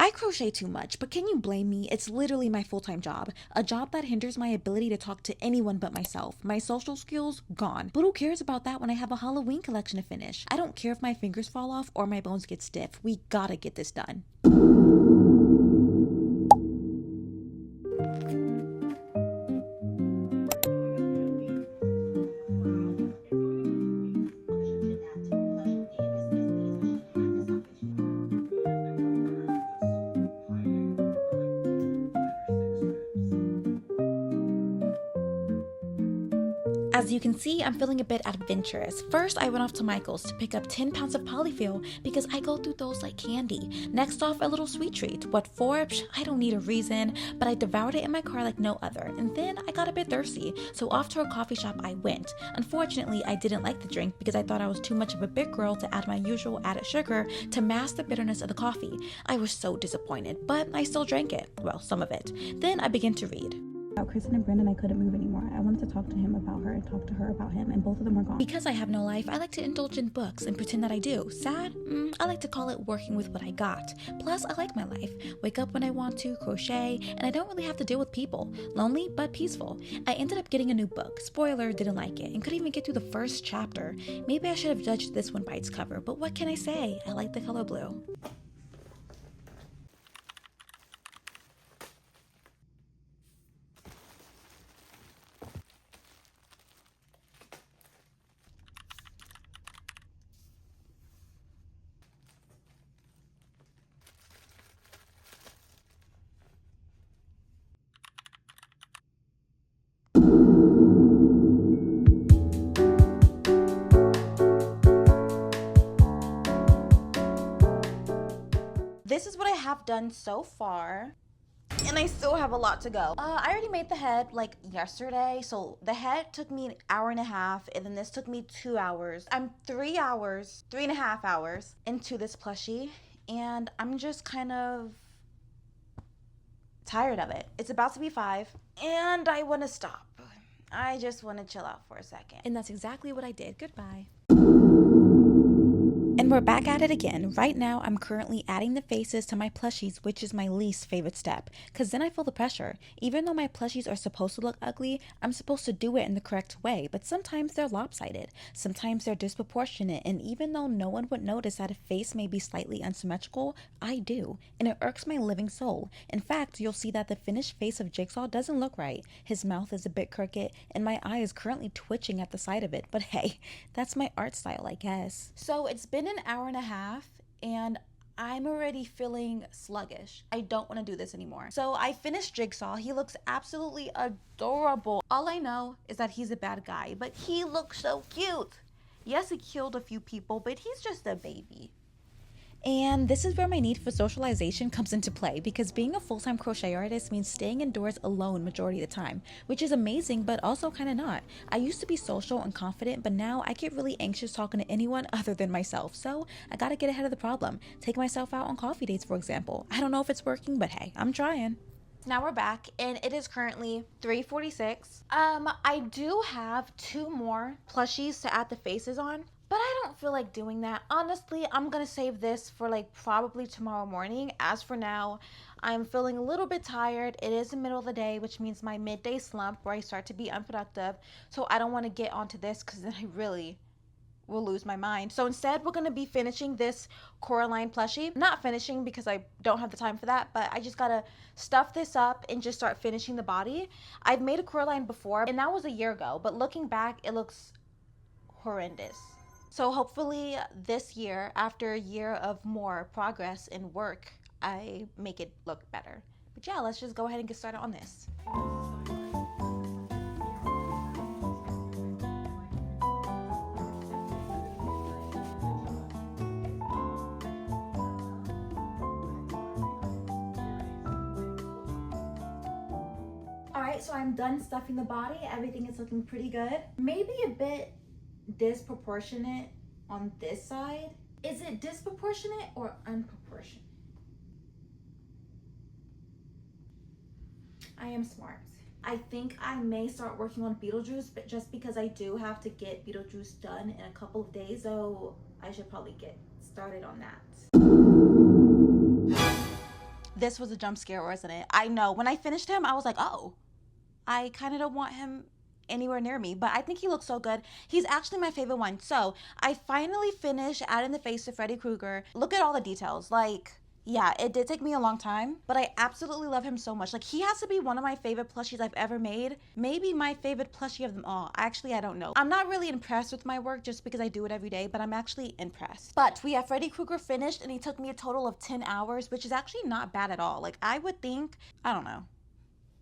I crochet too much, but can you blame me? It's literally my full-time job. A job that hinders my ability to talk to anyone but myself. My social skills, gone. But who cares about that when I have a Halloween collection to finish? I don't care if my fingers fall off or my bones get stiff. We gotta get this done. As you can see, I'm feeling a bit adventurous. First, I went off to Michael's to pick up 10 pounds of polyfill because I go through those like candy. Next off, a little sweet treat. What for? I don't need a reason, but I devoured it in my car like no other. And then I got a bit thirsty, so off to a coffee shop I went. Unfortunately, I didn't like the drink because I thought I was too much of a big girl to add my usual added sugar to mask the bitterness of the coffee. I was so disappointed, but I still drank it. Well, some of it. Then I began to read. About Kristen and Brendan, I couldn't move anymore. I wanted to talk to him about her and talk to her about him, and both of them were gone. Because I have no life, I like to indulge in books and pretend that I do. Sad? I like to call it working with what I got. Plus, I like my life. Wake up when I want to, crochet, and I don't really have to deal with people. Lonely, but peaceful. I ended up getting a new book. Spoiler, didn't like it, and couldn't even get through the first chapter. Maybe I should have judged this one by its cover, but what can I say? I like the color blue. This is what I have done so far, and I still have a lot to go. I already made the head like yesterday, so the head took me an hour and a half, and then this took me 2 hours. I'm 3.5 hours into this plushie, and I'm just kind of tired of it. It's about to be 5, and I want to stop. I just want to chill out for a second. And that's exactly what I did. Goodbye. And we're back at it again. Right now, I'm currently adding the faces to my plushies, which is my least favorite step, because then I feel the pressure. Even though my plushies are supposed to look ugly, I'm supposed to do it in the correct way, but sometimes they're lopsided. Sometimes they're disproportionate, and even though no one would notice that a face may be slightly unsymmetrical, I do, and it irks my living soul. In fact, you'll see that the finished face of Jigsaw doesn't look right. His mouth is a bit crooked, and my eye is currently twitching at the side of it, but hey, that's my art style, I guess. So it's been an hour and a half, and I'm already feeling sluggish. I don't want to do this anymore. So I finished Jigsaw. He looks absolutely adorable. All I know is that he's a bad guy, but he looks so cute. Yes, he killed a few people, but he's just a baby. And this is where my need for socialization comes into play, because being a full-time crochet artist means staying indoors alone majority of the time, which is amazing, but also kind of not. I used to be social and confident, but now I get really anxious talking to anyone other than myself, so I gotta get ahead of the problem. Take myself out on coffee dates, for example. I don't know if it's working, but hey, I'm trying. Now we're back, and it is currently 3:46. I do have 2 more plushies to add the faces on, but I don't feel like doing that. Honestly, I'm gonna save this for like probably tomorrow morning. As for now, I'm feeling a little bit tired. It is the middle of the day, which means my midday slump where I start to be unproductive. So I don't want to get onto this because then I really will lose my mind. So instead, we're going to be finishing this Coraline plushie. Not finishing because I don't have the time for that, but I just gotta stuff this up and just start finishing the body. I've made a Coraline before, and that was a year ago, but looking back, it looks horrendous. So hopefully this year, after a year of more progress and work, I make it look better. But yeah, let's just go ahead and get started on this. Alright, so I'm done stuffing the body. Everything is looking pretty good. Maybe a bit disproportionate on this side. Is it disproportionate or unproportionate? I am smart. I think I may start working on Beetlejuice, but just because I do have to get Beetlejuice done in a couple of days, so I should probably get started on that. This was a jump scare, wasn't it? I know. When I finished him, I was like, oh, I kind of don't want him anywhere near me, but I think he looks so good. He's actually my favorite one. So I finally finished adding the face to Freddy Krueger. Look at all the details. Like, yeah, it did take me a long time, but I absolutely love him so much. Like, he has to be one of my favorite plushies I've ever made. Maybe my favorite plushie of them all. Actually, I don't know. I'm not really impressed with my work just because I do it every day, but I'm actually impressed. But we have Freddy Krueger finished, and he took me a total of 10 hours, which is actually not bad at all. Like, I would think, I don't know,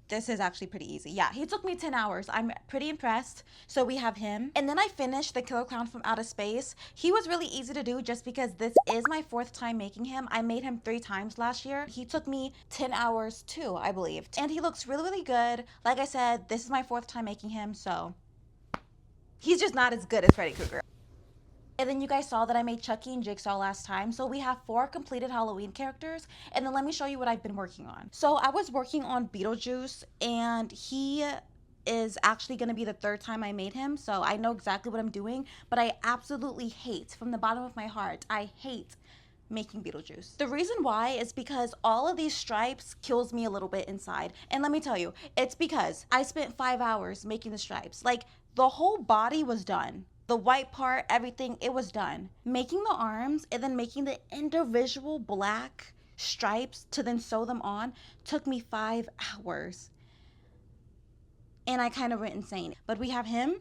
this is actually pretty easy. Yeah, he took me 10 hours. I'm pretty impressed. So we have him. And then I finished the Killer Clown from Outer Space. He was really easy to do just because this is my 4th time making him. I made him 3 times last year. He took me 10 hours too, I believe. And he looks really, really good. Like I said, this is my 4th time making him, so he's just not as good as Freddy Krueger. And then you guys saw that I made Chucky and Jigsaw last time. So we have 4 completed Halloween characters. And then let me show you what I've been working on. So I was working on Beetlejuice, and he is actually going to be the 3rd time I made him. So I know exactly what I'm doing, but I absolutely hate, from the bottom of my heart, I hate making Beetlejuice. The reason why is because all of these stripes kills me a little bit inside. And let me tell you, it's because I spent 5 hours making the stripes. Like, the whole body was done. The white part, everything, it was done. Making the arms and then making the individual black stripes to then sew them on took me 5 hours. And I kind of went insane. But we have him,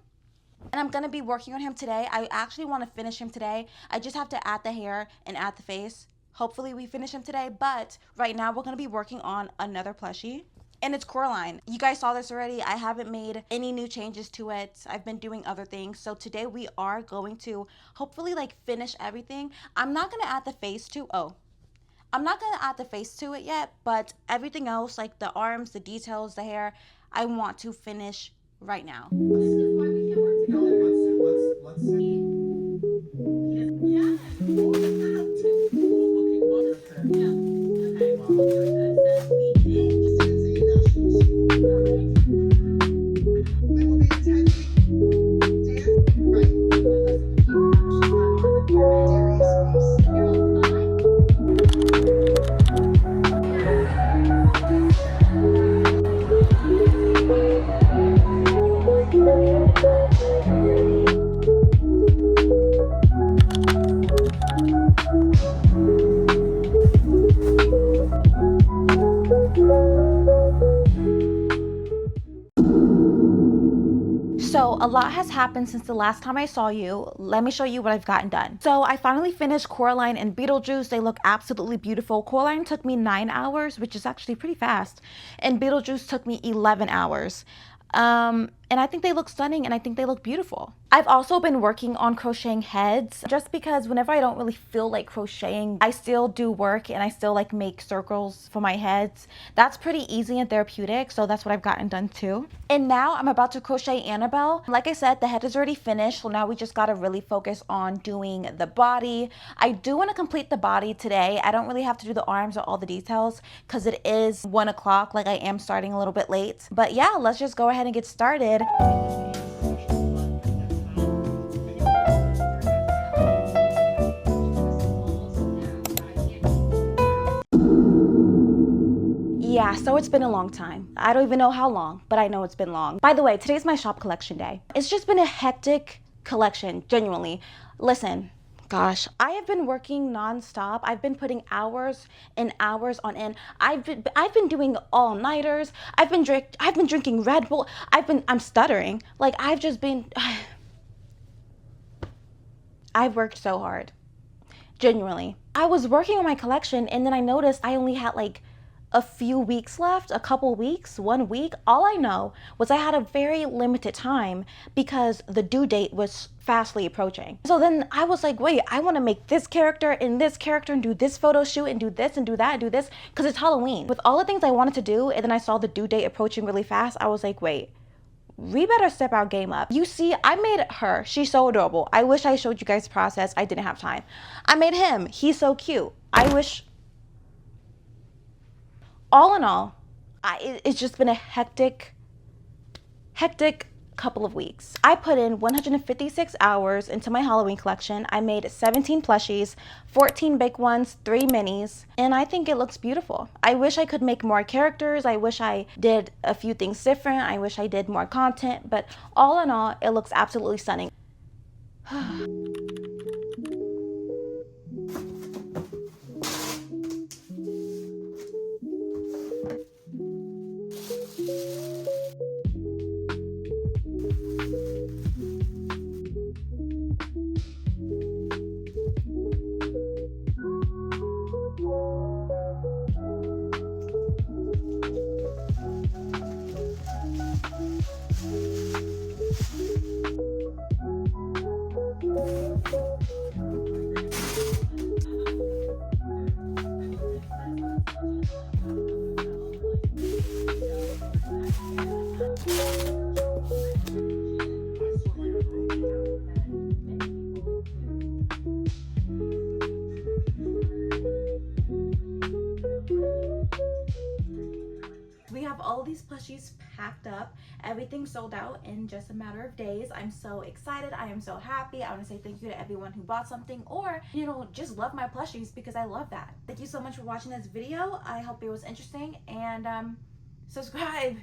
and I'm going to be working on him today. I actually want to finish him today. I just have to add the hair and add the face. Hopefully we finish him today, but right now we're going to be working on another plushie. And it's Coraline. You guys saw this already. I haven't made any new changes to it. I've been doing other things. So today we are going to hopefully like finish everything. I'm not going to add the face to, I'm not going to add the face to it yet, but everything else, like the arms, the details, the hair, I want to finish right now. This is why we can work together. Let's see. Yeah. So a lot has happened since the last time I saw you. Let me show you what I've gotten done. So I finally finished Coraline and Beetlejuice. They look absolutely beautiful. Coraline took me 9 hours, which is actually pretty fast. And Beetlejuice took me 11 hours. And I think they look stunning, and I think they look beautiful. I've also been working on crocheting heads just because whenever I don't really feel like crocheting, I still do work and I still like make circles for my heads. That's pretty easy and therapeutic, so that's what I've gotten done too. And now I'm about to crochet Annabelle. Like I said, the head is already finished, so now we just gotta really focus on doing the body. I do want to complete the body today. I don't really have to do the arms or all the details because it is 1 o'clock, like I am starting a little bit late. But yeah, let's just go ahead and get started. Yeah, so it's been a long time. I don't even know how long, but I know it's been long. By the way, today's my shop collection day. It's just been a hectic collection, genuinely. Listen, gosh, I have been working nonstop. I've been putting hours and hours on end. I've been doing all-nighters. I've been drinking Red Bull. I'm stuttering. Like I've just been I've worked so hard. Genuinely. I was working on my collection and then I noticed I only had like a few weeks left, a couple weeks, 1 week. All I know was I had a very limited time because the due date was fastly approaching. So then I was like, wait, I want to make this character and do this photo shoot and do this and do that and do this because it's Halloween. With all the things I wanted to do, and then I saw the due date approaching really fast, I was like, wait, we better step our game up. You see, I made her. She's so adorable. I wish I showed you guys the process. I didn't have time. I made him. He's so cute. I wish... All in all, it's just been a hectic couple of weeks. I put in 156 hours into my Halloween collection. I made 17 plushies, 14 big ones, 3 minis, and I think it looks beautiful. I wish I could make more characters. I wish I did a few things different. I wish I did more content, but all in all, it looks absolutely stunning. We have all these plushies packed up. Everything sold out in just a matter of days. I'm so excited. I am so happy. I want to say thank you to everyone who bought something or, you know, just love my plushies, because I love that. Thank you so much for watching this video. I hope it was interesting, and subscribe.